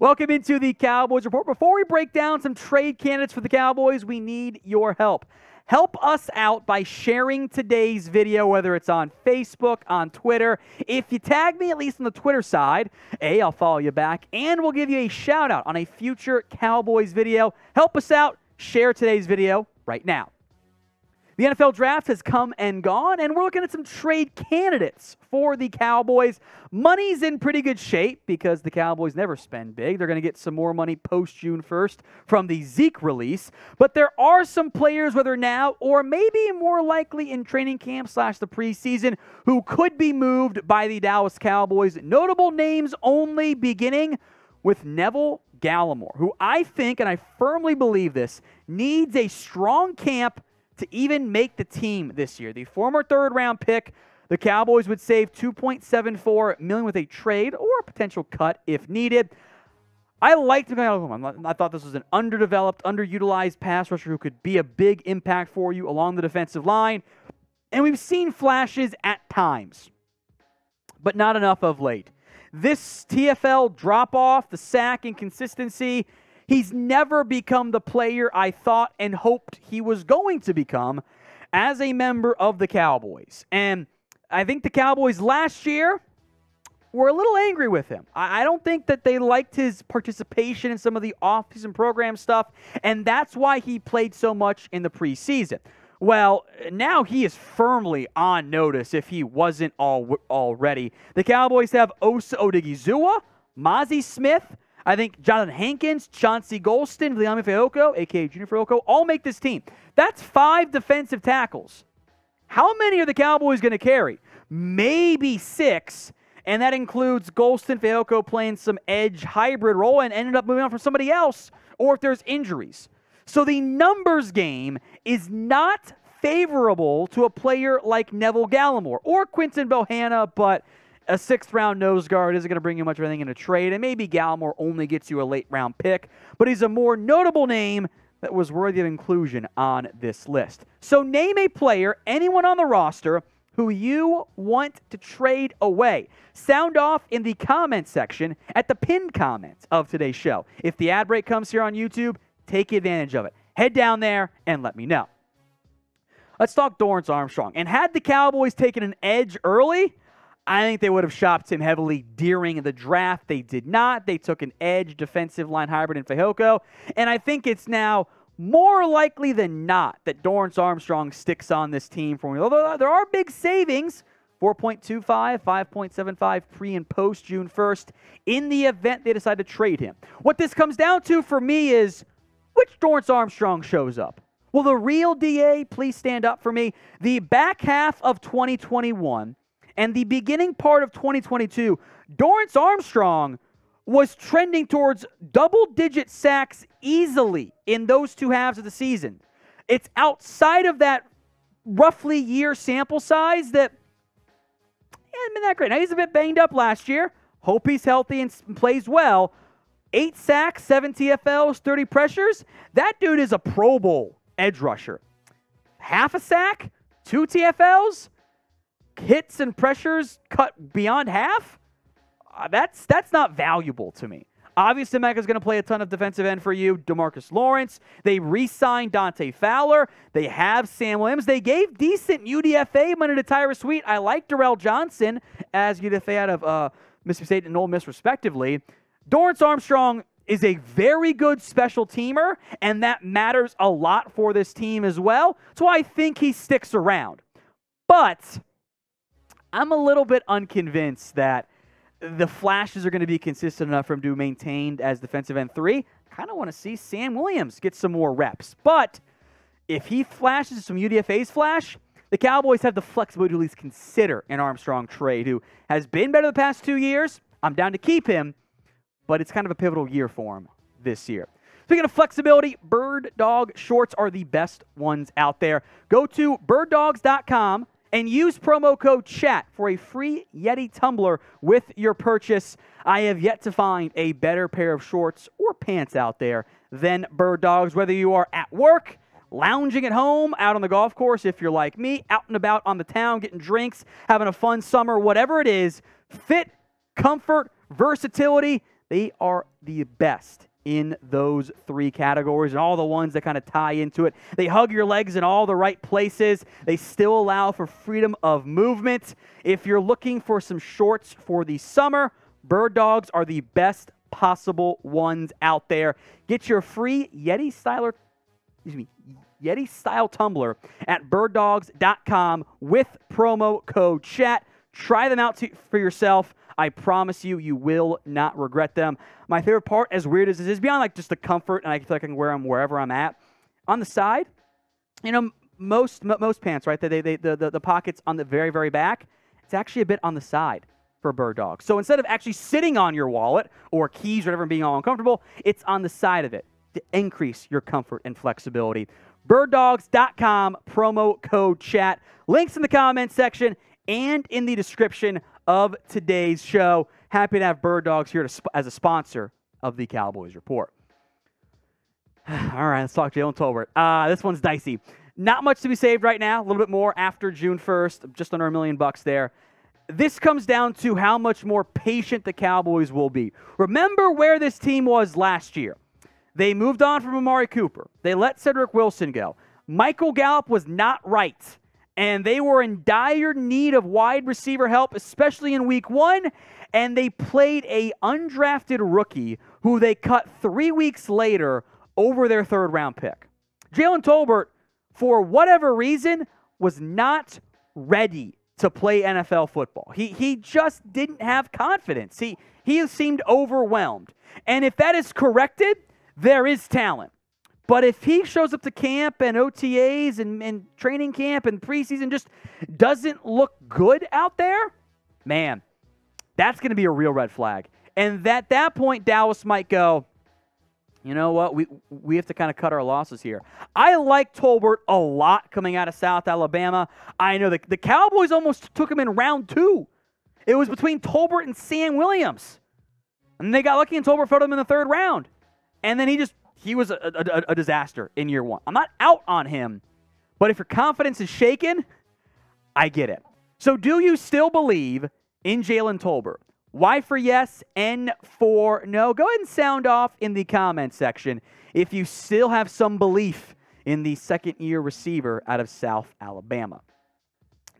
Welcome into the Cowboys Report. Before we break down some trade candidates for the Cowboys, we need your help. Help us out by sharing today's video, whether it's on Facebook, on Twitter. If you tag me, at least on the Twitter side, I'll follow you back, and we'll give you a shout-out on a future Cowboys video. Help us out. Share today's video right now. The NFL draft has come and gone, and we're looking at some trade candidates for the Cowboys. Money's in pretty good shape because the Cowboys never spend big. They're going to get some more money post-June 1st from the Zeke release. But there are some players, whether now or maybe more likely in training camp / the preseason, who could be moved by the Dallas Cowboys. Notable names only, beginning with Neville Gallimore, who I think, and I firmly believe this, needs a strong camp to even make the team this year. The former third-round pick, the Cowboys would save $2.74 million with a trade or a potential cut if needed. I liked him. I thought this was an underdeveloped, underutilized pass rusher who could be a big impact for you along the defensive line. And we've seen flashes at times, but not enough of late. This TFL drop-off, the sack inconsistency, he's never become the player I thought and hoped he was going to become as a member of the Cowboys. And I think the Cowboys last year were a little angry with him. I don't think that they liked his participation in some of the off-season program stuff, and that's why he played so much in the preseason. Well, now he is firmly on notice if he wasn't already. The Cowboys have Osa Odigizua, Mozzie Smith, I think Jonathan Hankins, Chauncey Golston, Viliami Fehoko, a.k.a. Junior Fehoko, all make this team. That's 5 defensive tackles. How many are the Cowboys going to carry? Maybe 6, and that includes Golston, Fehoko playing some edge hybrid role and ended up moving on from somebody else, or if there's injuries. So the numbers game is not favorable to a player like Neville Gallimore or Quinton Bohanna, but a 6th-round nose guard isn't going to bring you much of anything in a trade, and maybe Gallimore only gets you a late-round pick, but he's a more notable name that was worthy of inclusion on this list. So name a player, anyone on the roster, who you want to trade away. Sound off in the comment section at the pinned comments of today's show. If the ad break comes here on YouTube, take advantage of it. Head down there and let me know. Let's talk Dorance Armstrong. And had the Cowboys taken an edge early, I think they would have shopped him heavily during the draft. They did not. They took an edge defensive line hybrid in Fehoko. And I think it's now more likely than not that Dorance Armstrong sticks on this team for me. Although there are big savings, 4.25, 5.75 pre and post June 1st, in the event they decide to trade him. What this comes down to for me is which Dorance Armstrong shows up. Will the real DA please stand up for me? The back half of 2021 and the beginning part of 2022, Dorance Armstrong was trending towards double-digit sacks easily in those 2 halves of the season. It's outside of that roughly year sample size that hasn't been that great. Now, he's a bit banged up last year. Hope he's healthy and plays well. 8 sacks, 7 TFLs, 30 pressures. That dude is a Pro Bowl edge rusher. Half a sack, 2 TFLs, hits and pressures cut beyond half. That's not valuable to me. Obviously, Mecca's going to play a ton of defensive end for you. DeMarcus Lawrence. They re-signed Dante Fowler. They have Sam Williams. They gave decent UDFA money to Tyrus Sweet. I like Darrell Johnson as UDFA out of Mississippi State and Ole Miss, respectively. Dorance Armstrong is a very good special teamer, and that matters a lot for this team as well. So I think he sticks around. But I'm a little bit unconvinced that the flashes are going to be consistent enough for him to be maintained as defensive end 3. I kind of want to see Sam Williams get some more reps. But if he flashes some UDFA's flash, the Cowboys have the flexibility to at least consider an Armstrong trade, who has been better the past 2 years. I'm down to keep him, but it's kind of a pivotal year for him this year. Speaking of flexibility, Bird Dog shorts are the best ones out there. Go to birddogs.com and use promo code CHAT for a free Yeti tumbler with your purchase. I have yet to find a better pair of shorts or pants out there than Bird Dogs. Whether you are at work, lounging at home, out on the golf course, if you're like me, out and about on the town, getting drinks, having a fun summer, whatever it is, fit, comfort, versatility, They are the best in those 3 categories and all the ones that kind of tie into it. They hug your legs in all the right places. They still allow for freedom of movement. If you're looking for some shorts for the summer, Bird Dogs are the best possible ones out there. Get your free Yeti style tumbler at birddogs.com with promo code CHAT. Try them out for yourself. I promise you, you will not regret them. My favorite part, as weird as it is, beyond like just the comfort, and I feel like I can wear them wherever I'm at, on the side, you know, most pants, right, the pockets on the very, very back, it's actually a bit on the side for Bird Dog. So instead of actually sitting on your wallet or keys or whatever and being all uncomfortable, it's on the side of it to increase your comfort and flexibility. Birddogs.com, promo code CHAT. Links in the comments section and in the description of today's show. Happy to have Bird Dogs here as a sponsor of the Cowboys Report. All right, let's talk Jalen Tolbert. This one's dicey. Not much to be saved right now. A little bit more after June 1st, just under $1 million there. This comes down to how much more patient the Cowboys will be. Remember where this team was last year. They moved on from Amari Cooper. They let Cedric Wilson go. Michael Gallup was not right, and they were in dire need of wide receiver help, especially in week 1, and they played a undrafted rookie who they cut 3 weeks later over their 3rd-round pick. Jalen Tolbert, for whatever reason, was not ready to play NFL football. He just didn't have confidence. He seemed overwhelmed. And if that is corrected, there is talent. But if he shows up to camp and OTAs and training camp and preseason just doesn't look good out there, man, that's going to be a real red flag. And at that point, Dallas might go, you know what, we have to kind of cut our losses here. I like Tolbert a lot coming out of South Alabama. I know the Cowboys almost took him in round 2. It was between Tolbert and Sam Williams. And they got lucky and Tolbert filled him in the 3rd round. And then he was a disaster in year 1. I'm not out on him, but if your confidence is shaken, I get it. So do you still believe in Jalen Tolbert? Y for yes, N for no. Go ahead and sound off in the comments section if you still have some belief in the 2nd-year receiver out of South Alabama.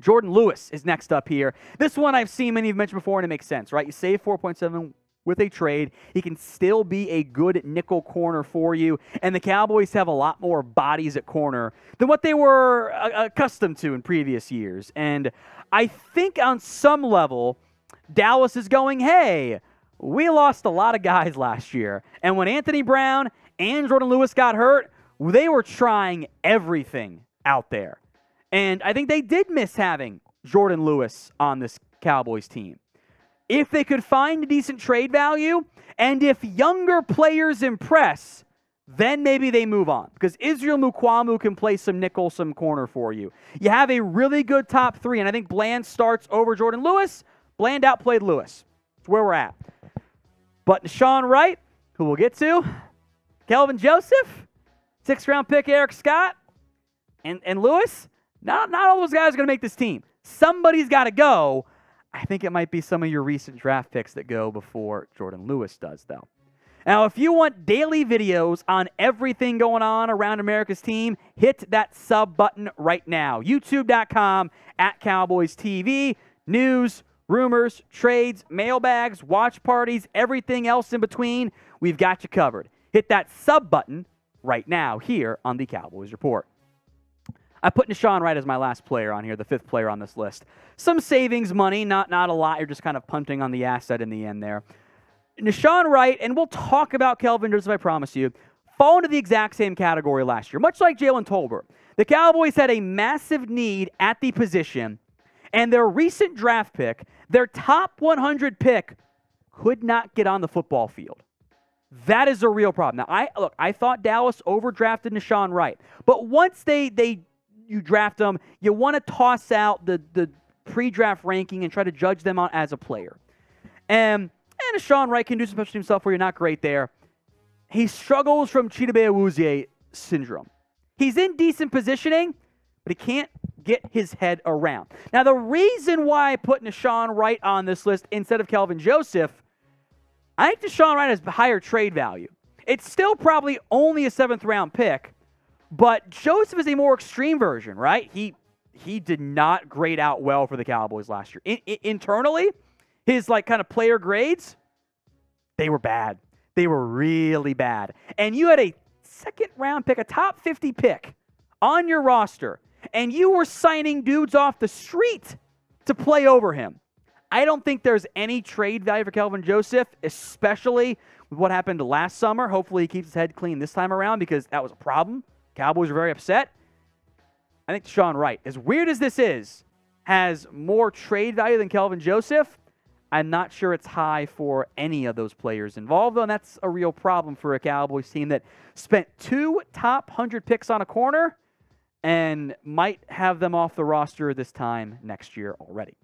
Jourdan Lewis is next up here. This one I've seen many of you mentioned before, and it makes sense, right? You save 4.7 with a trade. He can still be a good nickel corner for you, and the Cowboys have a lot more bodies at corner than what they were accustomed to in previous years. And I think on some level, Dallas is going, hey, we lost a lot of guys last year. And when Anthony Brown and Jourdan Lewis got hurt, they were trying everything out there. And I think they did miss having Jourdan Lewis on this Cowboys team. If they could find a decent trade value, and if younger players impress, then maybe they move on. Because Israel Mukuamu can play some nickel, some corner for you. You have a really good top 3, and I think Bland starts over Jourdan Lewis. Bland outplayed Lewis. That's where we're at. But Nahshon Wright, who we'll get to, Kelvin Joseph, 6th-round pick Eric Scott, and Lewis, not all those guys are going to make this team. Somebody's got to go. I think it might be some of your recent draft picks that go before Jourdan Lewis does, though. Now, if you want daily videos on everything going on around America's team, hit that sub button right now. YouTube.com/CowboysTV. News, rumors, trades, mailbags, watch parties, everything else in between, we've got you covered. Hit that sub button right now here on the Cowboys Report. I put Nahshon Wright as my last player on here, the 5th player on this list. Some savings money, not a lot. You're just kind of punting on the asset in the end there. Nahshon Wright, and we'll talk about Kelvin Joseph, I promise you, fall into the exact same category last year, much like Jalen Tolbert. The Cowboys had a massive need at the position, and their recent draft pick, their top 100 pick, could not get on the football field. That is a real problem. Now, I thought Dallas overdrafted Nahshon Wright, but once you draft them, you want to toss out the pre-draft ranking and try to judge them on as a player. And Nahshon Wright can do some special team stuff where you're not great there. He struggles from Chidobe Awuzie syndrome. He's in decent positioning, but he can't get his head around. Now, the reason why I put Nahshon Wright on this list instead of Kelvin Joseph, I think Nahshon Wright has higher trade value. It's still probably only a 7th-round pick, but Joseph is a more extreme version, right? He did not grade out well for the Cowboys last year. Internally, his kind of player grades, they were bad. They were really bad. And you had a 2nd-round pick, a top 50 pick on your roster, and you were signing dudes off the street to play over him. I don't think there's any trade value for Kelvin Joseph, especially with what happened last summer. Hopefully he keeps his head clean this time around because that was a problem. Cowboys were very upset. I think Nahshon Wright, as weird as this is, has more trade value than Kelvin Joseph. I'm not sure it's high for any of those players involved, though, and that's a real problem for a Cowboys team that spent 2 top 100 picks on a corner and might have them off the roster this time next year already.